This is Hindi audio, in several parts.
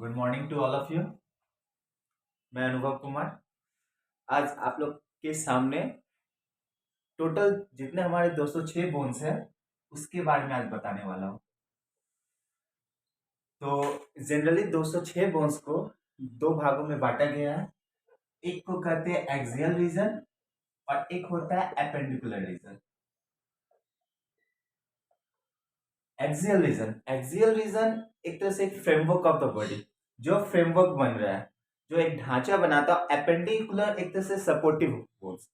Good morning to all of you. मैं अनुभव कुमार आज आप लोग के सामने टोटल जितने हमारे 206 बोन्स हैं उसके बारे में आज बताने वाला हूँ। तो जनरली 206 बोन्स को दो भागों में बांटा गया है। एक को कहते हैं एक्सियल रीजन और एक होता है एपेंडिकुलर रीजन। एक्सियल रीजन एक तरह से एक फ्रेमवर्क ऑफ द बॉडी, जो फ्रेमवर्क बन रहा है, जो एक ढांचा बनाता है। एपेंडिकुलर एक तरह से सपोर्टिव बोन्स।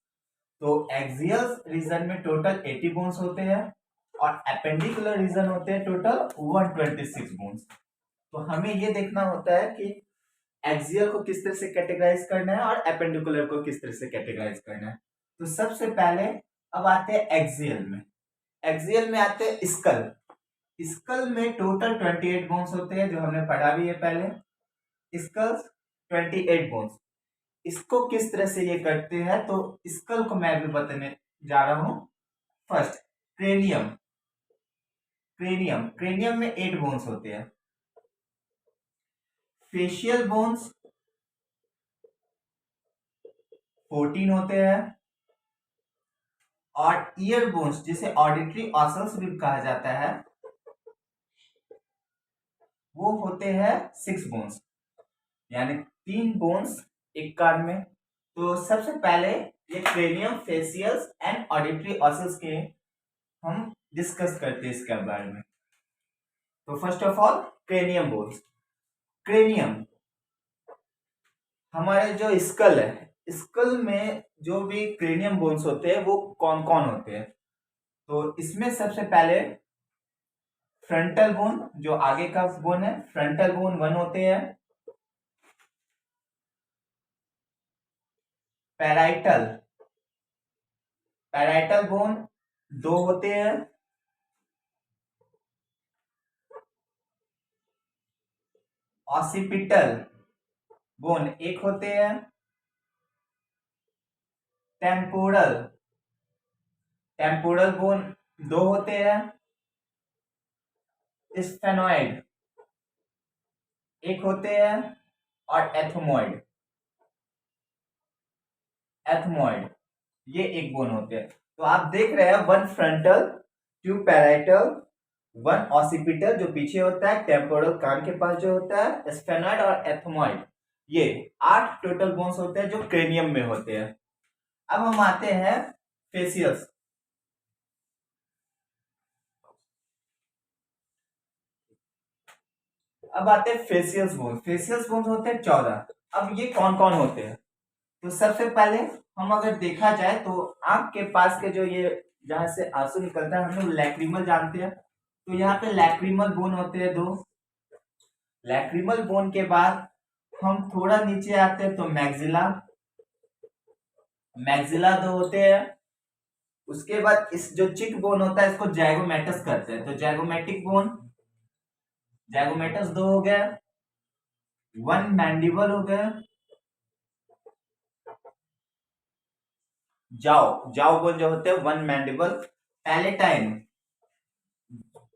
तो एक्सियल रीजन में टोटल 80 बोन्स होते हैं और एपेंडिकुलर रीजन होते हैं टोटल 126 बोन्स। तो हमें ये देखना होता है कि एक्सियल को किस तरह से कैटेगराइज करना है और एपेंडिकुलर को किस तरह से कैटेगराइज करना है। तो सबसे पहले अब आते हैं एक्सियल में। एक्सियल में आते हैं स्कल। स्कल में टोटल 28 बोन्स होते हैं, जो हमने पढ़ा भी है पहले। Skull 28 bones. इसको किस तरह से ये करते हैं, तो स्कल को मैं भी बताने जा रहा हूं। First cranium. क्रेनियम में 8 बोन्स होते हैं। फेशियल बोन्स 14 होते हैं और ईयर बोन्स जिसे ऑडिटरी ऑसल्स भी कहा जाता है वो होते हैं 6 बोन्स, यानी 3 बोन्स एक कान में। तो सबसे पहले ये क्रेनियम, फेशियल्स एंड ऑडिटरी ऑसल्स के हम डिस्कस करते हैं इसके बारे में। तो first of all cranium bones. Cranium हमारे जो स्कल है, स्कल में जो भी क्रेनियम बोन्स होते हैं वो कौन कौन होते हैं। तो इसमें सबसे पहले फ्रंटल बोन, जो आगे का बोन है, फ्रंटल बोन 1 होते हैं। पैराइटल पैराइटल बोन 2 होते हैं। ऑसिपिटल बोन 1 होते हैं। टेम्पोरल टेम्पोरल बोन 2 होते हैं। स्फेनॉइड 1 होते हैं और एथमोइड एथमोइड ये 1 बोन होते हैं। तो आप देख रहे हैं 1 फ्रंटल, 2 पैराइटल, 1 ऑसिपिटल जो पीछे होता है, टेम्पोरल कान के पास जो होता है, स्फेनॉइड और एथमोइड, ये 8 टोटल बोन्स होते हैं जो क्रेनियम में होते हैं। अब हम आते हैं फेसियल्स। अब आते हैं फेसियल्स बोन। फेसियल्स बोन होते हैं 14। अब ये कौन कौन होते हैं, तो सबसे पहले हम अगर देखा जाए तो आंख के पास के जो ये जहां से आंसू निकलता है हम लोग लैक्रिमल जानते हैं। तो यहाँ पे लैक्रिमल बोन होते हैं 2। लैक्रिमल बोन के बाद हम थोड़ा नीचे आते हैं तो मैक्सिला मैक्सिला 2 होते हैं। उसके बाद इस जो चिक बोन होता है इसको जैगोमेटस कहते हैं, तो जैगोमेटिक बोन, जैगोमेटस 2 हो गया। 1 मैंडिबल हो गया। जाओ जाओ बोन जो होते हैं 1 मैंडिबल। पैलेटाइन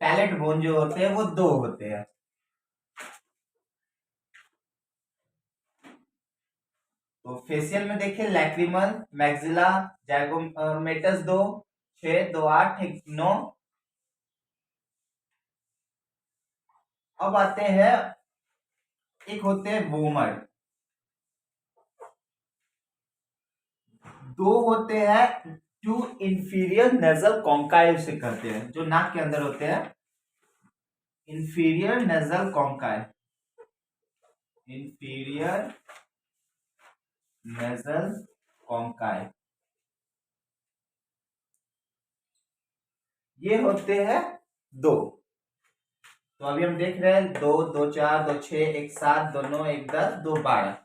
पैलेट बोन जो होते हैं वो 2 होते हैं। तो फेशियल में देखिए लैक्रिमल, मैक्सिला, जैगोमेटस 2, 6, 2, 8, 9। अब आते हैं, एक होते हैं वोमर, 2 होते हैं। 2 इंफीरियर नेजल कॉन्काई से कहते हैं, जो नाक के अंदर होते हैं। इंफीरियर नेजल कॉन्काई इंफीरियर नेजल कॉन्काई ये होते हैं 2। तो अभी हम देख रहे हैं 2, 2, 4, 2, 6, 1, 7, 2, 9, 1, 10, 2, 12।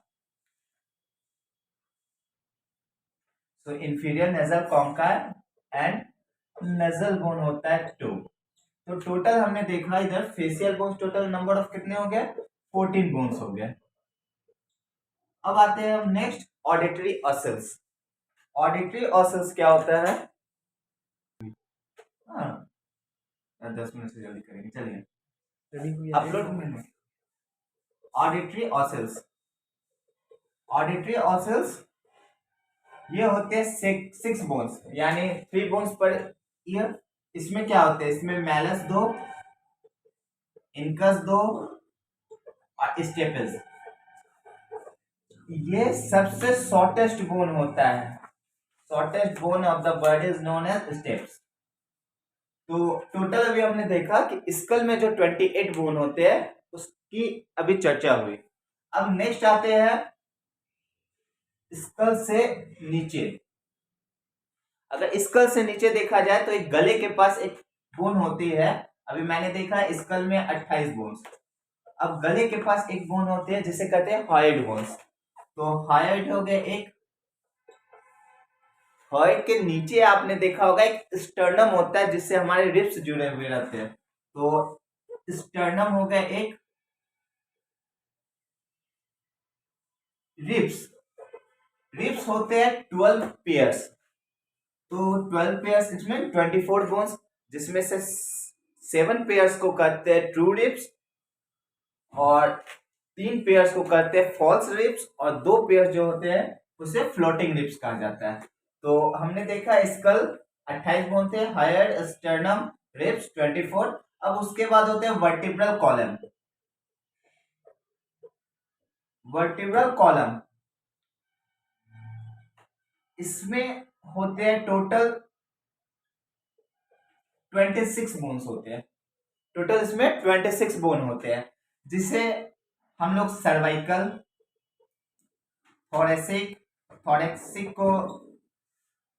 तो inferior nasal conchae and nasal bone होता है 2। तो टोटल हमने देखा इधर facial bones total number of कितने हो गए, 14 बोन्स हो गए। अब आते हैं हम नेक्स्ट ऑडिटरी ऑसल्स। ऑडिटरी ऑसल्स क्या होता है, हाँ 10 मिनट से जल्दी करेंगे, चलिए अपलोड में। ऑडिटरी ऑसिल्स। ऑडिटरी ऑसिल्स ये होते हैं सिक्स बोन्स, यानी 3 बोन्स पर ईयर। इसमें क्या होते हैं, इसमें मैलस 2, इनकस 2 और स्टेपल्स। ये सबसे शॉर्टेस्ट बोन होता है। Shortest bone of the bird is known as stapes. तो टोटल अभी हमने देखा कि स्कल में जो 28 बोन होते हैं उसकी अभी चर्चा हुई। अब नेक्स्ट आते हैं स्कल से नीचे। अगर स्कल से नीचे देखा जाए तो एक गले के पास एक बोन होती है। अभी मैंने देखा स्कल में 28 बोन्स। अब गले के पास एक बोन होती है जिसे कहते हैं हॉइड बोन्स। तो हॉइड हो गए एक। हॉइड के नीचे आपने देखा होगा एक स्टर्नम होता है जिससे हमारे रिब्स जुड़े हुए रहते हैं। तो स्टर्नम हो गया एक। रिब्स रिब्स होते हैं 12 पेयर्स। तो 12 पेयर्स इसमें 24 बोन्स, जिसमें से 7 पेयर्स को कहते हैं ट्रू रिब्स और 3 पेयर्स को कहते हैं फॉल्स रिब्स और 2 पेयर्स जो होते हैं उसे फ्लोटिंग रिब्स कहा जाता है। तो हमने देखा स्कल 28 बोन थे, हायर स्टर्नम रिब्स 24। अब उसके बाद होते हैं वर्टिब्रल कॉलम। वर्टिब्रल कॉलम इसमें होते हैं टोटल 26 बोन्स होते हैं। टोटल इसमें 26 बोन होते हैं, जिसे हम लोग सर्वाइकल, थोरेसिक, थोरेक्सिक को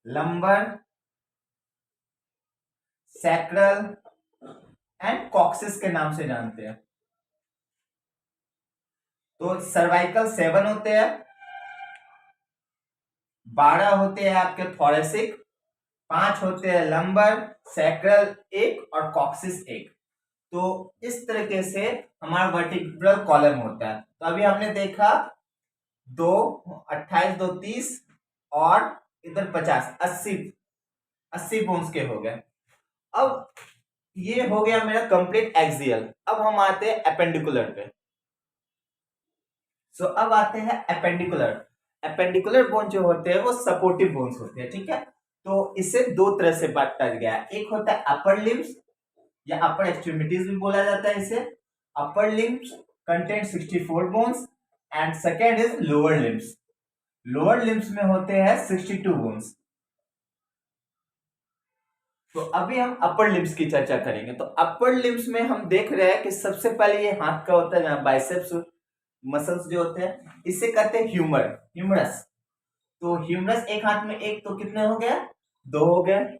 लंबर, सैक्रल एंड कॉक्सिस के नाम से जानते हैं। तो सर्वाइकल 7 होते हैं, 12 होते हैं आपके थोरेसिक, 5 होते हैं लंबर, सैक्रल 1 और कॉक्सिस 1। तो इस तरीके से हमारा वर्टिब्रल कॉलम होता है। तो अभी हमने देखा 2, 28, 2, 30 और इधर 50, 80 बोन्स के हो गए। अब ये हो गया मेरा कंप्लीट एक्सियल। अब हम आते हैं एपेंडिकुलर पे। सो अब आते हैं एपेंडिकुलर। एपेंडिकुलर बोन जो होते हैं वो सपोर्टिव बोन्स होते हैं, ठीक है। तो इसे 2 तरह से बांटा गया है। एक होता है अपर लिम्स या अपर एक्सट्रीमिटीज भी बोला जाता है इसे। Upper limbs contain 64 bones and second is lower limbs. Lower limbs में होते हैं 62 बोन्स। तो अभी हम अपर लिम्स की चर्चा करेंगे। तो अपर लिम्स में हम देख रहे हैं कि सबसे पहले ये हाथ का होता है, बाइसेप्स मसल्स जो होते हैं, इसे कहते हैं ह्यूमरस। तो ह्यूमरस एक हाथ में एक, तो कितने हो गए, 2 हो गए।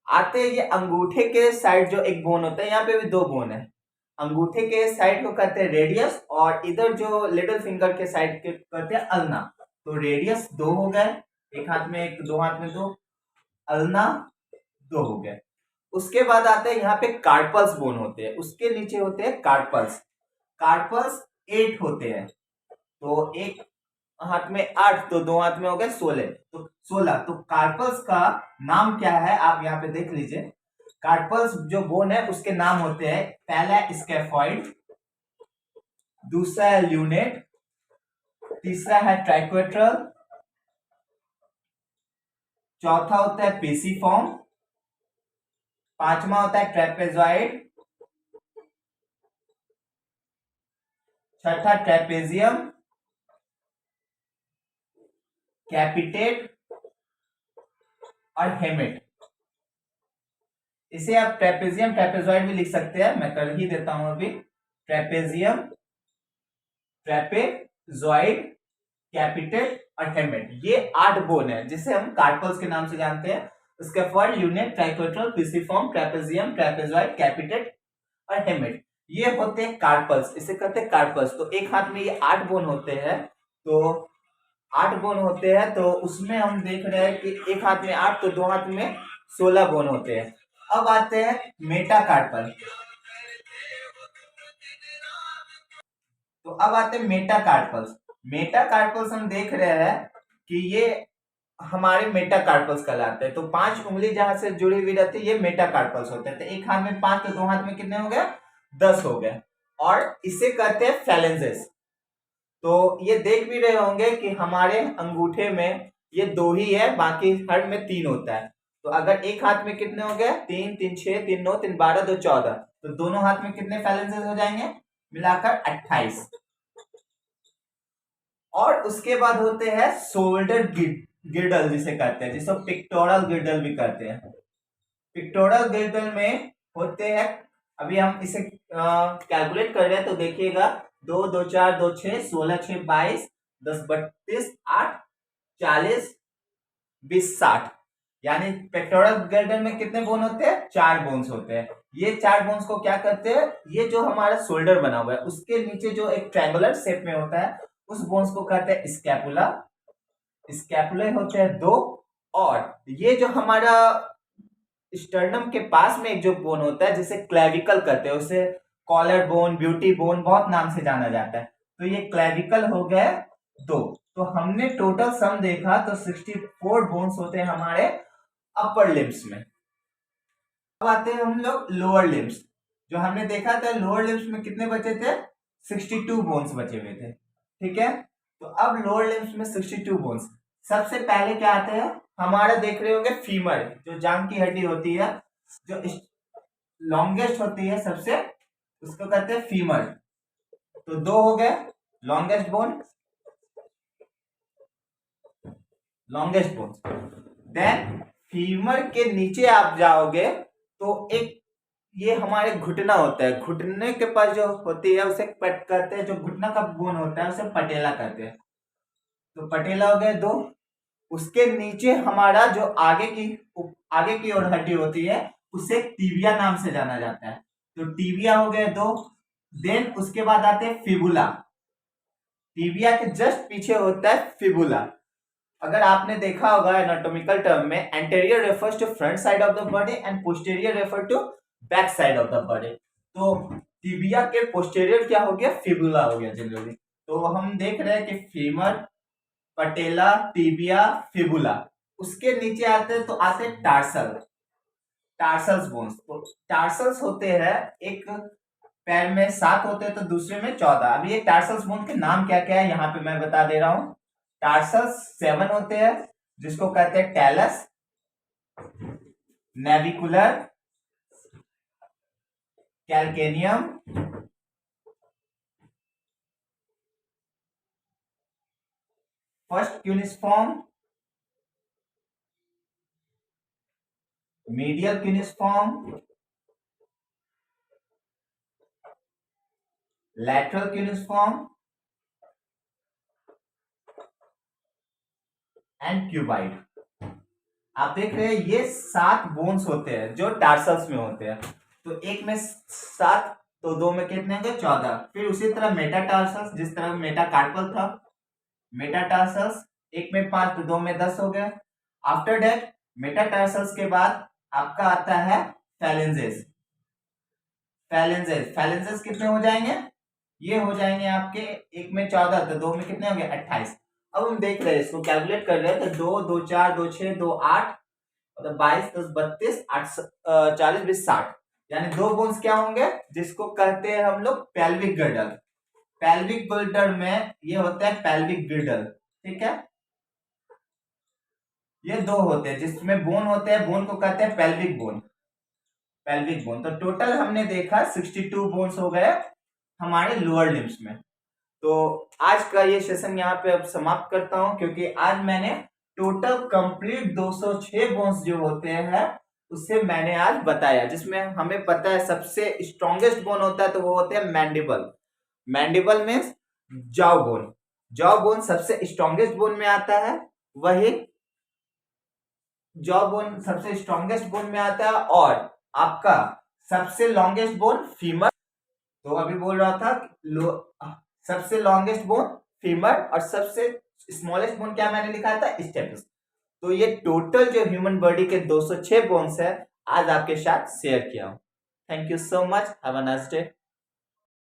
आते ये अंगूठे के साइड जो एक बोन होता है, यहाँ पे भी 2 बोन है। अंगूठे के साइड को कहते हैं रेडियस और इधर जो लिटिल फिंगर के साइड के कहते हैं अल्ना। तो रेडियस 2 हो गए, एक हाथ में एक, 2 हाथ में 2, अल्ना 2 हो गए। उसके बाद आते हैं यहाँ पे कार्पल्स बोन होते हैं, उसके नीचे होते हैं कार्पल्स। कार्पल्स 8 होते हैं। तो एक हाथ में 8, तो 2 हाथ में हो गए 16, तो 16। तो कार्पल्स का नाम क्या है आप यहाँ पे देख लीजिए। कार्पल्स जो बोन है उसके नाम होते हैं, पहला स्कैफॉइड, दूसरा है ल्यूनेट, तीसरा है ट्राइक्वेट्रल, चौथा होता है पेसिफॉर्म, पांचवा होता है ट्रेपेजॉइड, छठा ट्रेपेजियम, कैपिटेट और हेमेट। इसे आप ट्रेपेजियम, ट्रेपेजॉइड भी लिख सकते हैं, मैं कर ही देता हूं अभी। ट्रेपेजियम, ट्रेपेजॉइड, कैपिटेट और हेमेट, ये 8 बोन है जिसे हम कार्पल्स के नाम से जानते हैं। Scaphoid, lunate, triquetral, pisiform, trapezium, trapezoid, capitate और हेमेट, ये होते हैं कार्पल्स। इसे कहते हैं कार्पल्स। तो एक हाथ में ये 8 बोन होते हैं। तो 8 बोन होते हैं, तो उसमें हम देख रहे हैं कि एक हाथ में 8, तो 2 हाथ में 16 बोन होते हैं। अब आते हैं मेटाकार्पल। तो अब आते हैं मेटाकार्पल्स। मेटाकार्पल्स हम देख रहे हैं कि ये हमारे मेटाकार्पल्स कहलाते हैं। तो 5 उंगली जहां से जुड़ी हुई रहती है ये मेटाकार्पल्स होते हैं। तो एक हाथ में 5, तो 2 हाथ में कितने हो गए, 10 हो गए। और इसे कहते हैं फैलेंजेस। तो ये देख भी रहे होंगे कि हमारे अंगूठे में ये 2 ही है, बाकी हर में 3 होता है। तो अगर एक हाथ में कितने हो गए, 3 3 6 3 9 3 12 2 14, तो दोनों हाथ में कितने फैलेंसेस हो जाएंगे, मिलाकर 28। और उसके बाद होते हैं शोल्डर गिर्डल जिसे कहते हैं, जिसे पिक्टोरल गिर्डल भी कहते हैं। पिक्टोरल गिर्डल में होते हैं, अभी हम इसे कैलकुलेट कर रहे हैं तो देखिएगा, 2 2 4 2 6 16 6 22 10 32 8 40 20 60, यानी पेक्टोरल गिर्डल में कितने बोन होते हैं, 4 बोन्स होते हैं। ये 4 बोन्स को क्या करते हैं, ये जो हमारा शोल्डर बना हुआ है उसके नीचे जो एक ट्रायंगुलर शेप में होता है उस बोन्स को कहते हैं स्कैपुला। स्कैपुला होते हैं 2। और ये जो हमारा स्टर्नम के पास में एक जो बोन होता है जिसे क्लेविकल कहते हैं, उसे कॉलर बोन, ब्यूटी बोन, बहुत नाम से जाना जाता है। तो ये क्लेविकल हो गए 2। तो हमने टोटल सम देखा तो 64 बोन्स होते हैं हमारे अपर लिम्स में। अब आते हैं हम लोग लोअर लिम्स। जो हमने देखा था लोअर लिम्स में कितने बचे थे, 62 बोन्स बचे हुए थे, ठीक है। तो अब लोअर लिम्स में 62 बोन्स, सबसे पहले क्या आते हैं, हमारा देख रहे होंगे फीमर, जो जांग की हड्डी होती है, जो लॉन्गेस्ट होती है सबसे, उसको कहते हैं फीमर। तो 2 हो गए longest bone, longest bone. Then femur के नीचे आप जाओगे तो एक ये हमारे घुटना होता है, घुटने के पास जो होती है उसे पट कहते हैं, जो घुटना का बोन होता है उसे पटेला कहते हैं। तो पटेला हो गए 2। उसके नीचे हमारा जो आगे की ओर हड्डी होती है उसे टीबिया नाम से जाना जाता है। तो टीबिया हो गए 2। देन उसके बाद आते हैं फिबुला। टीबिया के जस्ट पीछे होता है फिबुला। अगर आपने देखा होगा एनाटॉमिकल टर्म में, anterior refers to front side of the body and posterior refer to back side of the body. तो टीबिया के पोस्टेरियर क्या हो गया, फिबुला हो गया जनरली। तो हम देख रहे हैं कि फीमर, पटेला, टीबिया, फिबुला। उसके नीचे आते हैं तो आते हैं टार्सल, टार्सल्स बोन्स। तो टार्सल्स होते हैं, एक पैर में 7 होते हैं तो दूसरे में 14। अभी ये टार्सल्स बोन के नाम क्या क्या है यहाँ पे मैं बता दे रहा हूँ। टार्सल्स 7 होते हैं जिसको कहते हैं talus, navicular, calcaneum, first cuneiform, medial cuneiform, lateral cuneiform and cuboid. आप देख रहे हैं ये 7 बोन्स होते हैं जो टार्सल्स में होते हैं। तो एक में 7 तो 2 में कितने होंगे, 14। फिर उसी तरह मेटाटार्सल्स, जिस तरह मेटाकार्पल था, मेटाटार्सल्स एक में 5 तो 2 में 10 हो गए। आफ्टर दैट मेटाटार्सल्स के बाद आपका आता है फैलेंजेस। फैलेंजेस कितने हो जाएंगे, ये हो जाएंगे आपके एक में 14 तो 2 में कितने हो गए, 28। अब हम देख रहे हैं, इसको कैलकुलेट कर रहे हैं तो 2 2 4 2 6 2 8 मतलब 22 10 32 8 40 20 60, यानी 2 बोन्स क्या होंगे, जिसको कहते हैं हम लोग पेल्विक गर्डल। पेल्विक गर्डल में ये होता है पेल्विक गर्डल, ठीक है। ये 2 होते हैं जिसमें बोन होते हैं, बोन को कहते हैं पेल्विक बोन, पेल्विक बोन। तो टोटल हमने देखा 62 बोन्स हो गए हमारे लोअर लिम्स में। तो आज का ये सेशन यहाँ पे अब समाप्त करता हूँ, क्योंकि आज मैंने टोटल कंप्लीट 206 बोन्स जो होते हैं उससे मैंने आज बताया, जिसमें हमें पता है सबसे स्ट्रॉन्गेस्ट बोन होता है तो वो होते हैं मैंडिबल। मैंडिबल में जॉ बोन, जॉ बोन सबसे स्ट्रॉन्गेस्ट बोन में आता है, वही जॉ बोन सबसे स्ट्रॉन्गेस्ट बोन में आता है। और आपका सबसे लॉन्गेस्ट बोन फीमर, तो अभी बोल रहा था सबसे लॉन्गेस्ट बोन फीमर और सबसे स्मॉलेस्ट बोन क्या मैंने लिखा था, स्टेपस। तो ये टोटल जो ह्यूमन बॉडी के 206 बोन्स है आज आपके साथ शेयर किया हूं। Thank you so much, have a nice day.